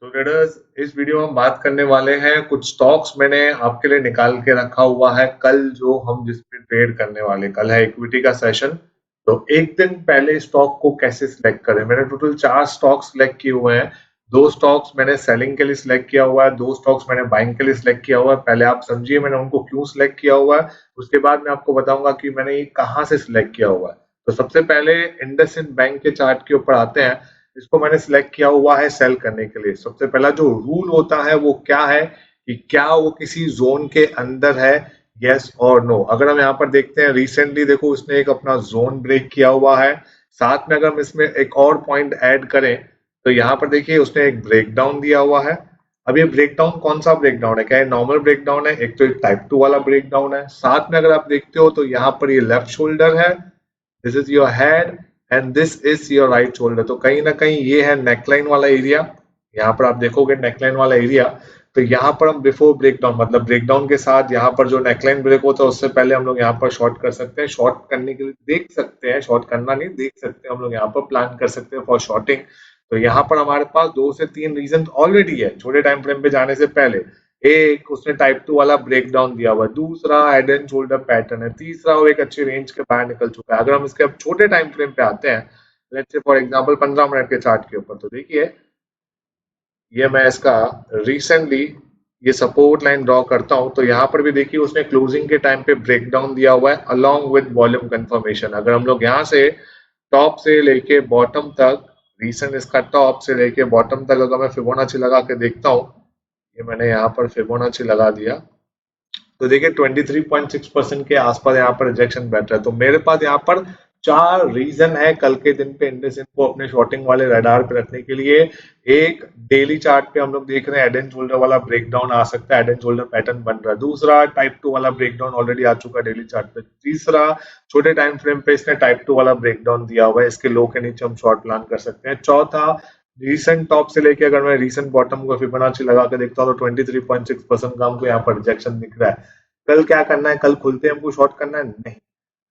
तो ट्रेडर्स, इस वीडियो में हम बात करने वाले हैं कुछ स्टॉक्स मैंने आपके लिए निकाल के रखा हुआ है। कल जो हम जिस पे ट्रेड करने वाले, कल है इक्विटी का सेशन। तो एक दिन पहले स्टॉक को कैसे सिलेक्ट करें। मैंने टोटल 4 स्टॉक्स सिलेक्ट किए हुए हैं। 2 स्टॉक्स मैंने सेलिंग के लिए सिलेक्ट किया हुआ है, 2 स्टॉक्स मैंने बाइंग के लिए सिलेक्ट किया हुआ है। पहले आप समझिए मैंने उनको क्यों सिलेक्ट किया हुआ है, उसके बाद मैं आपको बताऊंगा कि मैंने ये कहाँ से सिलेक्ट किया हुआ है। तो सबसे पहले इंडसइंड बैंक के चार्ट के ऊपर आते हैं। इसको मैंने सिलेक्ट किया हुआ है सेल करने के लिए। सबसे पहला जो रूल होता है वो क्या है कि क्या वो किसी जोन के अंदर है, यस और नो। अगर हम यहाँ पर देखते हैं रिसेंटली, देखो उसने एक अपना जोन ब्रेक किया हुआ है। साथ में अगर हम इसमें एक और पॉइंट ऐड करें तो यहाँ पर देखिए उसने एक ब्रेकडाउन दिया हुआ है। अब ये ब्रेकडाउन कौन सा ब्रेकडाउन है, क्या ये नॉर्मल ब्रेकडाउन है? एक तो टाइप 2 वाला ब्रेकडाउन है। साथ में अगर आप देखते हो तो यहाँ पर ये लेफ्ट शोल्डर है, this is your head and this is your right shoulder. तो कहीं ना कहीं ये है नेकलाइन वाला एरिया। यहाँ पर आप देखोगे नेकलाइन वाला एरिया। तो यहाँ पर हम बिफोर ब्रेकडाउन, मतलब ब्रेकडाउन के साथ यहाँ पर जो नेकलाइन ब्रेक होता है उससे पहले हम लोग यहाँ पर शॉर्ट कर सकते हैं। शॉर्ट करने के लिए देख सकते हैं, शॉर्ट करना नहीं, देख सकते हैं हम लोग यहाँ पर प्लान कर सकते हैं फॉर शॉर्टिंग। तो यहाँ पर हमारे पास 2 से 3 रीजन ऑलरेडी है छोटे टाइम फ्रेम पे जाने से पहले। एक, उसने टाइप 2 वाला ब्रेकडाउन दिया हुआ है। दूसरा, हेड एंड शोल्डर पैटर्न है। तीसरा, वो एक अच्छी रेंज के बाहर निकल चुका है। अगर हम इसके अब छोटे टाइम फ्रेम पे आते हैं, let's say for example 15 minute के चार्ट के ऊपर, तो देखिए ये मैं इसका रिसेंटली ये सपोर्ट लाइन ड्रॉ करता हूं। तो यहाँ पर भी देखिए उसने क्लोजिंग के टाइम पे ब्रेकडाउन दिया हुआ है अलोंग विद वॉल्यूम कंफर्मेशन। अगर हम लोग यहाँ से टॉप से लेके बॉटम तक, रीसेंट इसका टॉप से लेके बॉटम तक अगर मैं फिबोनाची लगा के देखता हूँ, ये मैंने यहाँ पर फिबोनाची लगा दिया, तो देखिए 23.6% के आसपास यहाँ पर रिजेक्शन बैठ रहा है। तो मेरे पास यहाँ पर 4 रीजन है कल के दिन पे इंडेक्स को अपने शॉर्टिंग वाले रडार पे रखने के लिए। एक, डेली चार्ट पे हम लोग देख रहे हैं हेड एंड शोल्डर वाला ब्रेकडाउन आ सकता है, हेड एंड शोल्डर पैटर्न बन रहा है। दूसरा, टाइप 2 वाला ब्रेकडाउन ऑलरेडी आ चुका है डेली चार्ट पे। तीसरा, छोटे टाइम फ्रेम पे इसने टाइप 2 वाला ब्रेकडाउन दिया हुआ है, इसके लो के नीचे हम शॉर्ट प्लान कर सकते हैं। चौथा, रीसेंट टॉप से लेके अगर मैं रीसेंट बॉटम को फिबोनाची लगा के देखता हूँ तो 23.6% का हमको यहाँ पर रिजेक्शन दिख रहा है। कल क्या करना है, कल खुलते हमको शॉर्ट करना है? नहीं,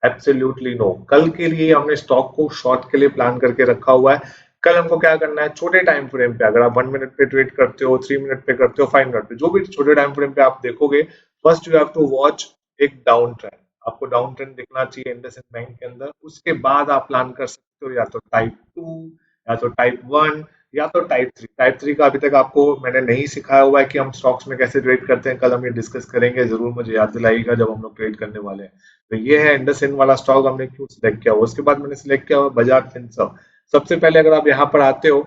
एब्सोल्युटली नो। कल के लिए हमने स्टॉक को शॉर्ट के लिए प्लान करके रखा हुआ है। कल हमको क्या करना है, छोटे टाइम फ्रेम पे, अगर आप 1 मिनट पे ट्रेड करते हो, 3 मिनट पे करते हो, 5 मिनट पे, जो भी छोटे टाइम फ्रेम पे आप देखोगे, first you have to watch एक डाउन ट्रेंड। आपको डाउन ट्रेंड दिखना चाहिए इंडसइंड बैंक के अंदर। उसके बाद आप प्लान कर सकते हो या तो टाइप 2, या तो टाइप 1, या तो टाइप 3। टाइप 3 का अभी तक आपको मैंने नहीं सिखाया हुआ है कि हम स्टॉक्स में कैसे ट्रेड करते हैं। कल हम ये डिस्कस करेंगे, जरूर मुझे याद दिलाइएगा जब हम लोग ट्रेड करने वाले हैं। तो ये है इंडसइंड वाला स्टॉक हमने क्यों सिलेक्ट किया हुआ। उसके बाद मैंने सिलेक्ट किया हुआ बजाज फिनसर्व। सबसे पहले अगर आप यहाँ पर आते हो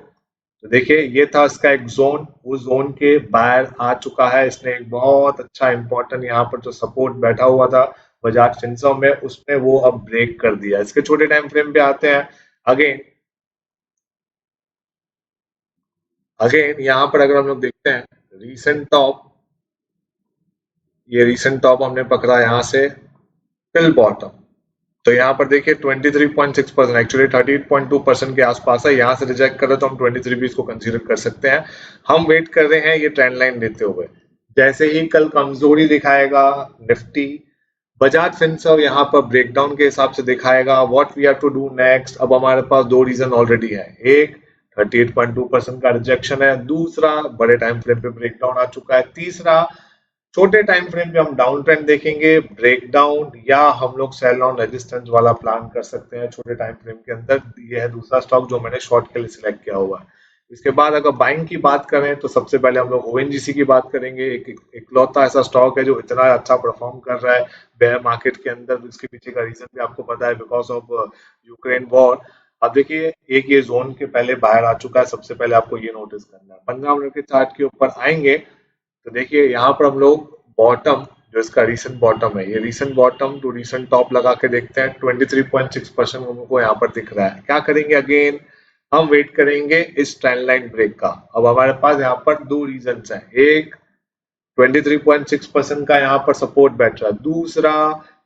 तो देखिए ये था इसका एक जोन, उस जोन के बाहर आ चुका है। इसने एक बहुत अच्छा इंपॉर्टेंट यहाँ पर जो सपोर्ट बैठा हुआ था बजाज फिनसर्व में, उसने वो अब ब्रेक कर दिया। इसके छोटे टाइम फ्रेम पे आते हैं। अगेन अगेन यहाँ पर अगर हम लोग देखते हैं रीसेंट टॉप, ये रीसेंट टॉप हमने पकड़ा यहाँ से टिल बॉटम। तो यहाँ पर देखिए 23.6%, एक्चुअली 38.2% के आसपास है। यहाँ से रिजेक्ट करे तो हम 23 भी इसको कंसीडर कर सकते हैं। हम वेट कर रहे हैं ये ट्रेंड लाइन लेते हुए। जैसे ही कल कमजोरी दिखाएगा निफ्टी, बजाज फिनसर्व यहाँ पर ब्रेकडाउन के हिसाब से दिखाएगा। What we have to do next, अब हमारे पास 2 रीजन ऑलरेडी है। एक, 38.2% का रिजेक्शन है। दूसरा, बड़े टाइम फ्रेम पे ब्रेकडाउन आ चुका है। तीसरा, छोटे टाइम फ्रेम पे हम डाउन ट्रेंड देखेंगे, ब्रेकडाउन, या हम लोग सेल ऑन रेजिस्टेंस वाला प्लान कर सकते हैं छोटे टाइम फ्रेम के अंदर। ये है दूसरा स्टॉक जो मैंने शॉर्ट के लिए सिलेक्ट किया हुआ है। इसके बाद अगर बाइंग की बात करें तो सबसे पहले हम लोग ओएनजीसी की बात करेंगे। एक इकलौता ऐसा स्टॉक है जो इतना अच्छा परफॉर्म कर रहा है बेयर मार्केट के अंदर। इसके पीछे का रीजन भी आपको पता है, बिकॉज ऑफ यूक्रेन वॉर। अब देखिए एक ये जोन के पहले बाहर आ चुका है। सबसे पहले आपको ये नोटिस करना है। 15 मिनट के चार्ट के ऊपर आएंगे तो देखिए यहाँ पर हम लोग बॉटम, जो इसका रीसेंट बॉटम है, ये recent bottom to recent top लगा के देखते हैं। 23.6% हमको यहाँ पर दिख रहा है। क्या करेंगे, अगेन हम वेट करेंगे इस ट्रेंड लाइन ब्रेक का। अब हमारे पास यहाँ पर 2 रीजंस हैं। एक, 23.6% का यहाँ पर सपोर्ट बैठ रहा है। दूसरा,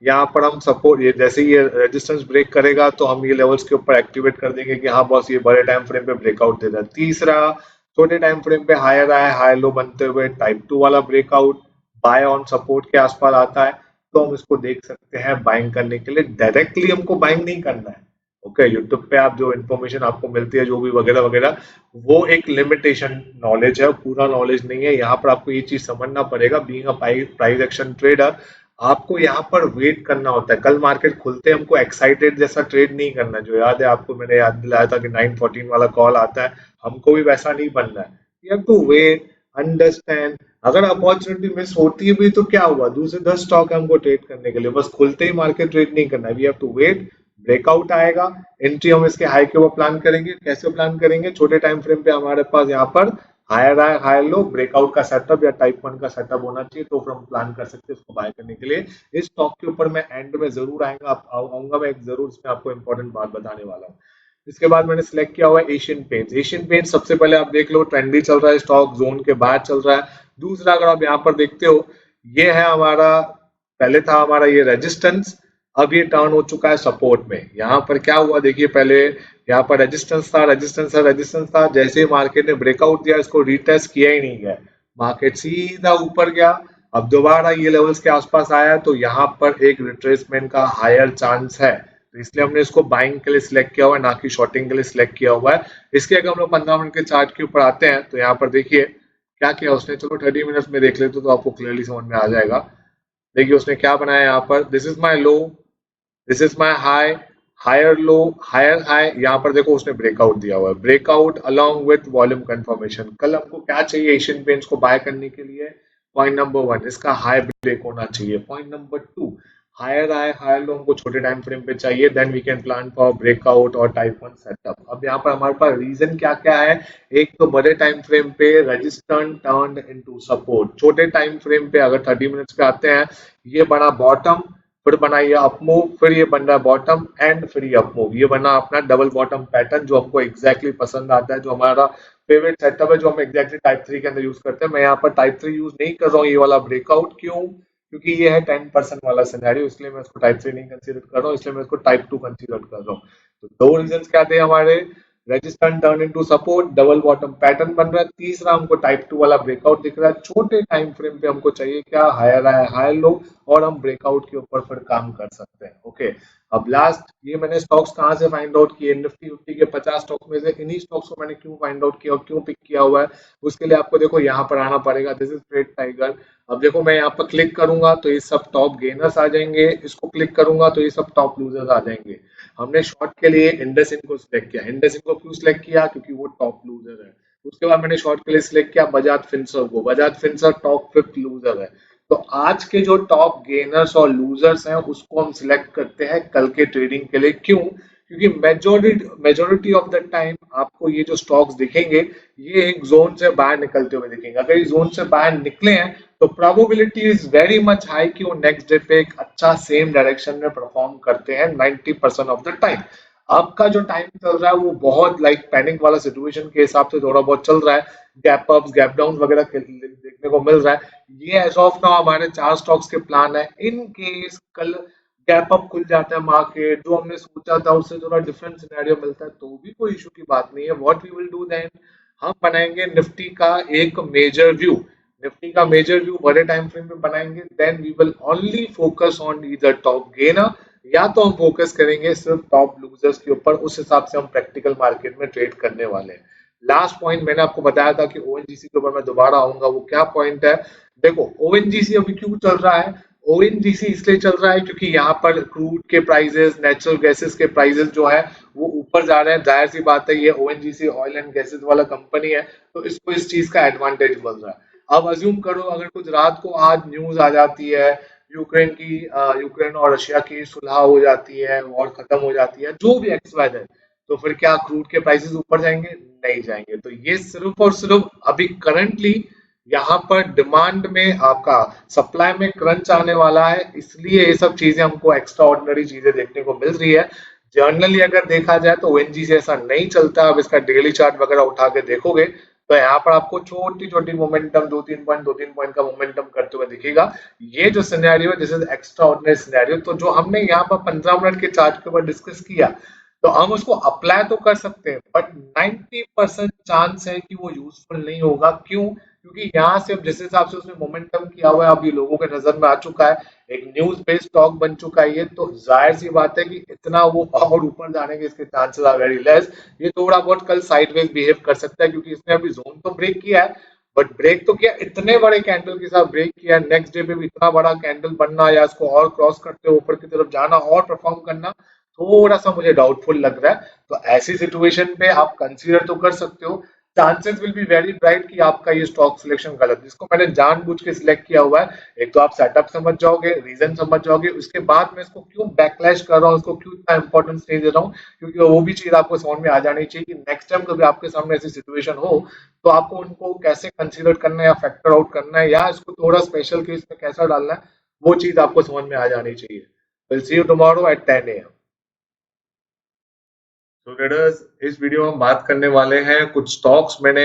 यहाँ पर हम सपोर्ट, ये जैसे ही ये रेजिस्टेंस ब्रेक करेगा तो हम ये लेवल्स के ऊपर एक्टिवेट कर देंगे कि हाँ बॉस ये बड़े टाइम फ्रेम पे ब्रेकआउट दे रहा है। तीसरा, छोटे टाइम फ्रेम पे हायर आया, हाई लो बनते हुए टाइप 2 वाला ब्रेकआउट बाय ऑन सपोर्ट के आसपास आता है तो हम इसको देख सकते हैं बाइंग करने के लिए। डायरेक्टली हमको बाइंग नहीं करना है, ओके, यूट्यूब पे आप जो इन्फॉर्मेशन आपको मिलती है जो भी वगैरह वगैरह, वो एक लिमिटेशन नॉलेज है, पूरा नॉलेज नहीं है। यहाँ पर आपको ये चीज समझना पड़ेगा, being a price action trader आपको यहाँ पर वेट करना होता है। कल मार्केट खुलते हमको एक्साइटेड जैसा ट्रेड नहीं करना। जो याद है आपको, मैंने याद दिलाया था कि 9:14 वाला कॉल आता है, हमको भी वैसा नहीं बनना है। You have to wait, understand. अगर अपॉर्चुनिटी मिस होती है भी तो क्या हुआ, दूसरे 10 स्टॉक है हमको ट्रेड करने के लिए, बस खुलते ही मार्केट ट्रेड नहीं करना है। We have to wait, breakout आएगा, एंट्री हम इसके हाई के ऊपर प्लान करेंगे। कैसे प्लान करेंगे, छोटे टाइम फ्रेम पे हमारे पास यहाँ पर higher high higher low breakout का सेटअप या टाइप 1 का सेटअप होना चाहिए, तो फिर हम प्लान कर सकते हैं इसको बाय करने के लिए। इस स्टॉक के ऊपर मैं एंड में जरूर आऊंगा, मैं एक जरूर इसमें आपको इंपॉर्टेंट बात बताने वाला हूँ। इसके बाद मैंने सिलेक्ट किया हुआ है एशियन पेंट्स। एशियन पेंट्स सबसे पहले आप देख लो, ट्रेंडी चल रहा है, स्टॉक जोन के बाहर चल रहा है। दूसरा, अगर आप यहाँ पर देखते हो, ये है हमारा, पहले था हमारा ये रेजिस्टेंस, अब ये टर्न हो चुका है सपोर्ट में। यहाँ पर क्या हुआ देखिए, पहले यहाँ पर रेजिस्टेंस था, रेजिस्टेंस था, रेजिस्टेंस था, जैसे ही मार्केट ने ब्रेकआउट दिया इसको रिटेस्ट किया ही नहीं गया, मार्केट सीधा ऊपर गया। अब दोबारा ये लेवल्स के आसपास आया तो यहाँ पर एक रिट्रेसमेंट का हायर चांस है, तो इसलिए हमने इसको बाइंग के लिए सिलेक्ट किया हुआ है, ना कि शॉर्टिंग के लिए सिलेक्ट किया हुआ है। इसके अगर हम लोग 15 मिनट के चार्ट के ऊपर आते हैं तो यहाँ पर देखिए क्या किया उसने। चलो 30 मिनट्स में देख लेते तो आपको क्लियरली समझ में आ जाएगा। देखिए उसने क्या बनाया यहाँ पर, this is my low, this is my high, higher low, higher high. यहाँ पर देखो उसने ब्रेकआउट दिया हुआ है, breakout along with volume confirmation. कल हमको क्या चाहिए एशियन पेंट्स को बाय करने के लिए, पॉइंट नंबर 1 इसका हाई ब्रेक होना चाहिए। Point number 2, higher high higher low हमको छोटे टाइम फ्रेम पे चाहिए, then we can plan for breakout और टाइप 1 सेटअप। अब यहाँ पर हमारे पास रीजन क्या क्या है, एक तो बड़े टाइम फ्रेम पे रजिस्टेंस टर्न्ड इनटू सपोर्ट, छोटे टाइम फ्रेम पे अगर 30 मिनट्स पे आते हैं, ये बना बॉटम, फिर बना ये अप मूव, फिर ये बन रहा बॉटम एंड फिर ये अप मूव। ये बना अपना डबल बॉटम पैटर्न जो हमको एग्जैक्टली पसंद आता है, जो हमारा फेवरेट सेटअप है, जो हम एग्जैक्टली टाइप 3 के अंदर यूज करते हैं। मैं यहाँ पर टाइप 3 यूज नहीं कर रहा हूँ, ये वाला ब्रेकआउट, क्यों, क्योंकि ये है 10% वाला सिनेरियो, इसलिए मैं इसको टाइप 3 नहीं कंसीडर कर रहा हूँ, इसलिए मैं इसको टाइप 2 कंसीडर कर रहा हूँ। तो दो रीजन क्या थे हमारे, resistance turn into support, double bottom pattern बन रहा है। तीसरा, हमको टाइप 2 वाला ब्रेकआउट दिख रहा है। छोटे टाइम फ्रेम पे हमको चाहिए क्या, हायर हाई हायर लो, और हम ब्रेकआउट के ऊपर फिर काम कर सकते हैं। ओके, अब लास्ट, ये मैंने स्टॉक्स कहाँ से फाइंड आउट किए, निफ्टी फिफ्टी के 50 स्टॉक में से इन्हीं स्टॉक्स को मैंने क्यों फाइंड आउट किया और क्यों पिक किया हुआ है, उसके लिए आपको देखो यहाँ पर आना पड़ेगा। This is trade tiger. अब देखो मैं यहाँ पर क्लिक करूंगा तो ये सब टॉप गेनर्स आ जाएंगे, इसको क्लिक करूंगा तो ये सब टॉप लूजर्स आ जाएंगे। हमने शॉर्ट के लिए इंडसिन को सिलेक्ट किया। इंडसिन को क्यों सिलेक्ट किया, क्योंकि वो टॉप लूजर है। उसके बाद मैंने शॉर्ट के लिए सिलेक्ट किया बजाज फिनसर्व को। Bajaj Finserv top 5th loser है। तो आज के जो टॉप गेनर्स और लूजर्स हैं उसको हम सिलेक्ट करते हैं कल के ट्रेडिंग के लिए। क्यों, क्योंकि मेजोरिटी ऑफ द टाइम आपको ये जो स्टॉक्स दिखेंगे ये एक जोन से बाहर निकलते हुए दिखेंगे। अगर इस जोन से बाहर निकले हैं तो probability is very much high कि वो नेक्स्ट डे पे एक अच्छा सेम डायरेक्शन में परफॉर्म करते हैं 90% ऑफ द टाइम। आपका जो टाइम चल रहा है वो बहुत लाइक पैनिक वाला सिचुएशन के हिसाब से थोड़ा बहुत चल रहा है, गैप अप्स गैप डाउन वगैरह देखने को मिल रहा है। ये एज ऑफ नाउ हमारे 4 स्टॉक्स के प्लान है। इन केस कल गैप अप खुल जाता है मार्केट, जो हमने सोचा था उससे थोड़ा डिफरेंट सिनेरियो मिलता है, तो भी कोई इशू की बात नहीं है। What we will do then, हम बनाएंगे निफ्टी का एक मेजर व्यू। निफ्टी का मेजर व्यू बड़े टाइम फ्रेम में बनाएंगे, then we will only focus on either top gainer, या तो हम फोकस करेंगे सिर्फ टॉप लूजर्स के ऊपर। उस हिसाब से हम प्रैक्टिकल मार्केट में ट्रेड करने वाले हैं। लास्ट पॉइंट मैंने आपको बताया था कि ओएनजीसी के ऊपर मैं दोबारा आऊंगा, वो क्या पॉइंट है। देखो ओएनजीसी अभी क्यों चल रहा है, ओएनजीसी इसलिए चल रहा है क्योंकि यहाँ पर क्रूड के प्राइसेस, नेचुरल गैसेस के प्राइसेस जो है वो ऊपर जा रहे हैं। जाहिर सी बात है, ये ओएनजीसी ऑयल एंड गैसेस वाला कंपनी है, तो इसको इस चीज का एडवांटेज मिल रहा है। अब अज्यूम करो अगर कुछ रात को आज न्यूज आ जाती है यूक्रेन और रशिया की सुलह हो जाती है, वॉर खत्म हो जाती है, जो भी एक्स वाई जेड, तो फिर क्या क्रूड के प्राइसेस ऊपर जाएंगे, नहीं जाएंगे। तो ये सिर्फ और सिर्फ अभी करंटली यहाँ पर डिमांड में, आपका सप्लाई में क्रंच आने वाला है, इसलिए ये सब चीजें हमको एक्स्ट्रा ऑर्डिनरी चीजें देखने को मिल रही है। जर्नली अगर देखा जाए तो ओएनजीसी ऐसा नहीं चलता। अब इसका डेली चार्ट वगैरह उठा के देखोगे तो यहाँ पर आपको छोटी छोटी मोमेंटम, 2-3 पॉइंट का मोमेंटम करते हुए दिखेगा। ये जो सिनेरियो है this is extra ordinary scenario. तो जो हमने यहाँ पर 15 मिनट के चार्ट के ऊपर डिस्कस किया, तो हम उसको अप्लाई तो कर सकते हैं, बट 90% चांस है कि वो यूजफुल नहीं होगा। क्यों, क्योंकि यहाँ से अब जिस हिसाब से उसने मोमेंटम किया हुआ है, अभी लोगों के नजर में आ चुका है, एक न्यूज बेस्ड स्टॉक बन चुका है ये, तो जाहिर सी बात है कि इतना वो और ऊपर जाने के इसके चांसेस आर वेरी लेस। ये थोड़ा बहुत कल साइडवेज बिहेव कर सकता है, क्योंकि इसने अभी जोन तो ब्रेक किया है, बट ब्रेक तो किया, इतने बड़े कैंडल के साथ ब्रेक किया, नेक्स्ट डे पे भी इतना बड़ा कैंडल बनना या इसको और क्रॉस करते हुए ऊपर की तरफ जाना और परफॉर्म करना थोड़ा सा मुझे डाउटफुल लग रहा है। तो ऐसी सिचुएशन पे आप कंसीडर तो कर सकते हो, chances will be very bright कि आपका ये स्टॉक सिलेक्शन गलत, जिसको मैंने जानबूझ के सिलेक्ट किया हुआ है। एक तो आप सेटअप समझ जाओगे, रीजन समझ जाओगे, उसके बाद मैं इसको क्यों बैकलैश कर रहा हूँ, इसको क्यों इतना इंपॉर्टेंस नहीं दे रहा हूँ, क्योंकि वो भी चीज आपको समझ में आ जानी चाहिए कि नेक्स्ट टाइम कभी आपके सामने ऐसी सिचुएशन हो तो आपको उनको कैसे कंसीडर करना है या फैक्टर आउट करना है, या इसको थोड़ा स्पेशल केस में कैसा डालना है, वो चीज आपको समझ में आ जानी चाहिए। Will see you tomorrow at 10 AM। तो ट्रेडर्स, इस वीडियो में हम बात करने वाले हैं कुछ स्टॉक्स मैंने